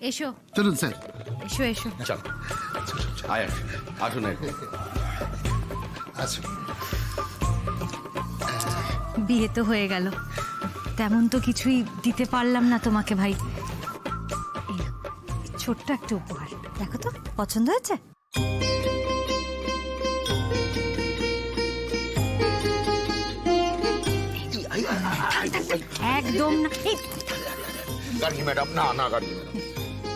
এসো চলুন স্যার। এসো এসো। চল আয় আসুন আচ্ছা, বিয়ে তো হয়ে গেল, তেমন তো কিছুই দিতে পারলাম না তোমাকে ভাই। এই নাও, ছোট্ট একটা উপহার, দেখো তো পছন্দ হয়েছে? একদম না। গার্গী ম্যাডাম, না না গার্গী ম্যাডাম,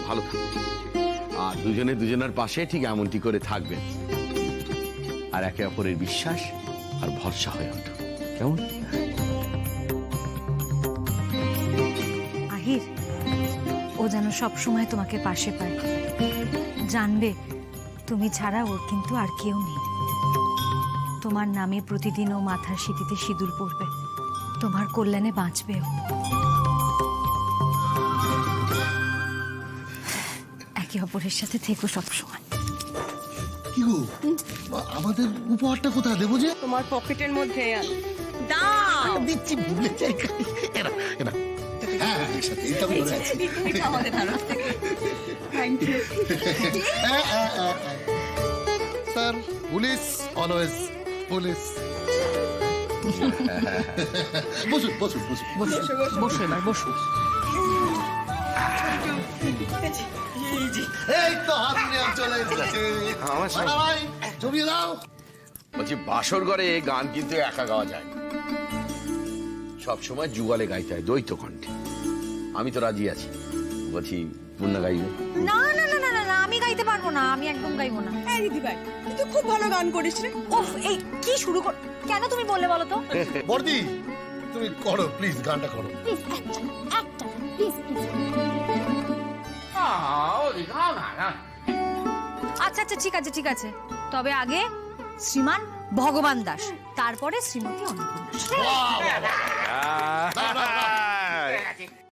ভালো থাকবে আর দুজনে দুজনের পাশে ঠিক এমনটি করে থাকবেন আর একে অপরের বিশ্বাস আর ভরসা হয়ে ওঠো, কেমন? আহির, ও যেন সব সময় তোমাকে পাশে পায়, জানবে তুমি ছাড়া ওর কিন্তু আর কেউ নেই। তোমার নামে প্রতিদিন ও মাথার সিঁথিতে সিঁদুর পড়বে, তোমার কল্যাণে বাঁচবে ও। একে অপরের সাথে থেকো সব সময়। কি গো, আমাদের উপহারটা কোথায় দেবো যে? তোমার পকেটের মধ্যে দাও। দিচ্ছি, ভুলে যাই। এরা এরা হ্যাঁ হ্যাঁ, একসাথে এটা তো ধরে আছে। এটা আমাদের তরফ থেকে thank you. Sir, police always police. বসুন বসুন বসুন বসুন। বসো এবার, বসো। এই তো হারমোনিয়াম চলে এসেছে। আমার সঙ্গে- ভাই জমিয়ে দাও। বলছি বাসর ঘরে গান কিন্তু একা গাওয়া যায় না, সব সময় যুগলে গাইতে হয় দ্বৈত কণ্ঠে। আমি তো রাজি আছি, বলছি পূর্ণা গাইবে। না না না না না না, আমি গাইতে পারবো না, আমি একদম গাইবো না। এই দিদি ভাই, তুই তো খুব ভালো গান করিস রে। ওফ, এই কি শুরু কর, কেন তুমি বললে বলো তো? বর্দি, তুমি করো প্লিজ, গানটা করো। প্লিজ একটা প্লিজ প্লিজ। আচ্ছা আচ্ছা, ঠিক আছে ঠিক আছে, তবে আগে শ্রীমান ভগবান দাস, তারপরে শ্রীমতী অন্নপূর্ণা।